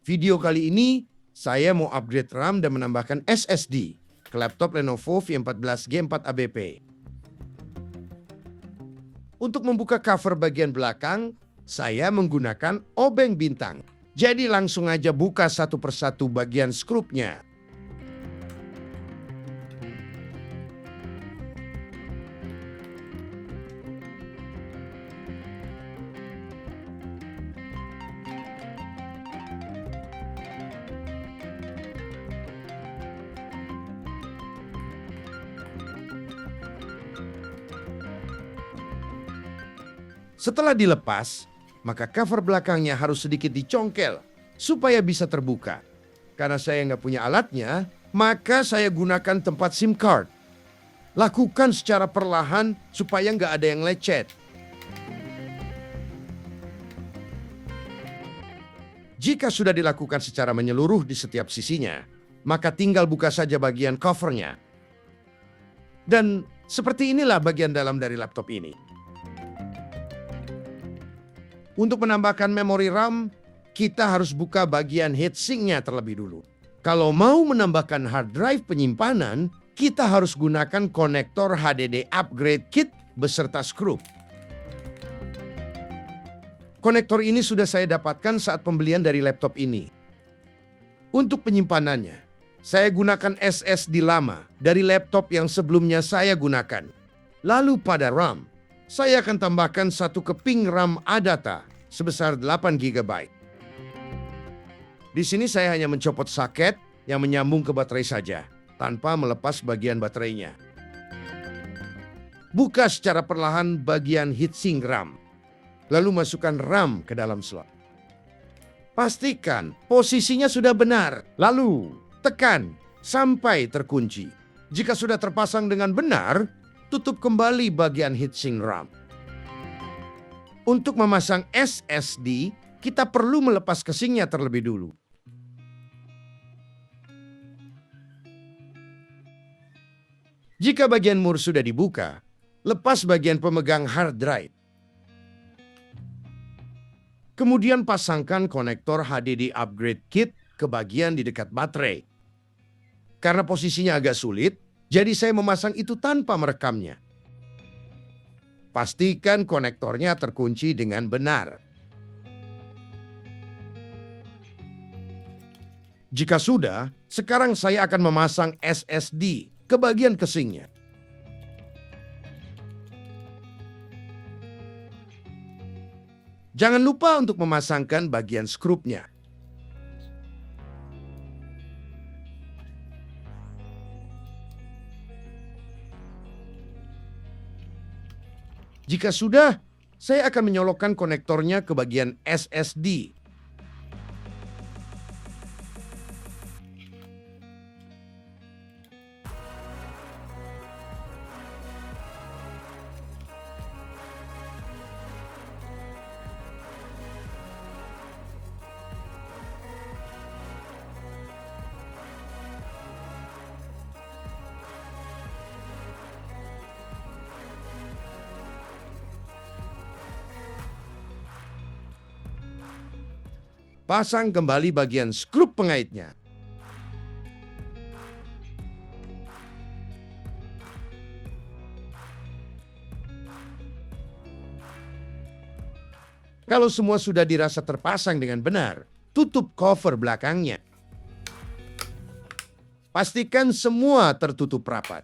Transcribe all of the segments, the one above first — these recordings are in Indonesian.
Video kali ini, saya mau upgrade RAM dan menambahkan SSD ke laptop Lenovo V14 G4 ABP. Untuk membuka cover bagian belakang, saya menggunakan obeng bintang. Jadi langsung aja buka satu persatu bagian skrupnya. Setelah dilepas, maka cover belakangnya harus sedikit dicongkel supaya bisa terbuka. Karena saya nggak punya alatnya, maka saya gunakan tempat SIM card. Lakukan secara perlahan supaya nggak ada yang lecet. Jika sudah dilakukan secara menyeluruh di setiap sisinya, maka tinggal buka saja bagian covernya. Dan seperti inilah bagian dalam dari laptop ini. Untuk menambahkan memori RAM, kita harus buka bagian heatsinknya terlebih dulu. Kalau mau menambahkan hard drive penyimpanan, kita harus gunakan konektor HDD upgrade kit beserta skrup. Konektor ini sudah saya dapatkan saat pembelian dari laptop ini. Untuk penyimpanannya, saya gunakan SSD lama dari laptop yang sebelumnya saya gunakan. Lalu pada RAM, saya akan tambahkan satu keping RAM ADATA sebesar 8 GB. Di sini saya hanya mencopot soket yang menyambung ke baterai saja, tanpa melepas bagian baterainya. Buka secara perlahan bagian heatsink RAM, lalu masukkan RAM ke dalam slot. Pastikan posisinya sudah benar, lalu tekan sampai terkunci. Jika sudah terpasang dengan benar, tutup kembali bagian heatsink RAM. Untuk memasang SSD, kita perlu melepas casingnya terlebih dulu. Jika bagian mur sudah dibuka, lepas bagian pemegang hard drive. Kemudian pasangkan konektor HDD upgrade kit ke bagian di dekat baterai. Karena posisinya agak sulit, jadi saya memasang itu tanpa merekamnya. Pastikan konektornya terkunci dengan benar. Jika sudah, sekarang saya akan memasang SSD ke bagian casingnya. Jangan lupa untuk memasangkan bagian skrupnya. Jika sudah, saya akan menyolokkan konektornya ke bagian SSD. Pasang kembali bagian skrup pengaitnya. Kalau semua sudah dirasa terpasang dengan benar, tutup cover belakangnya. Pastikan semua tertutup rapat.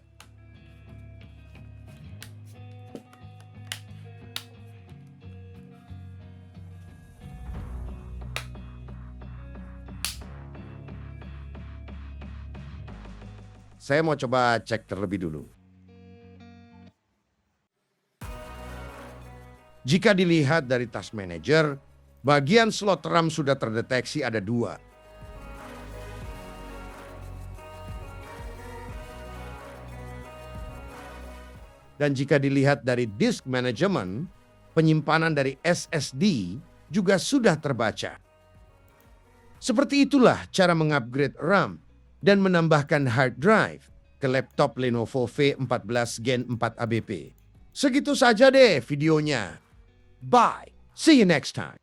Saya mau coba cek terlebih dulu. Jika dilihat dari task manager, bagian slot RAM sudah terdeteksi ada 2. Dan jika dilihat dari disk management, penyimpanan dari SSD juga sudah terbaca. Seperti itulah cara mengupgrade RAM dan menambahkan hard drive ke laptop Lenovo V14 Gen 4 ABP. Segitu saja deh videonya. Bye. See you next time.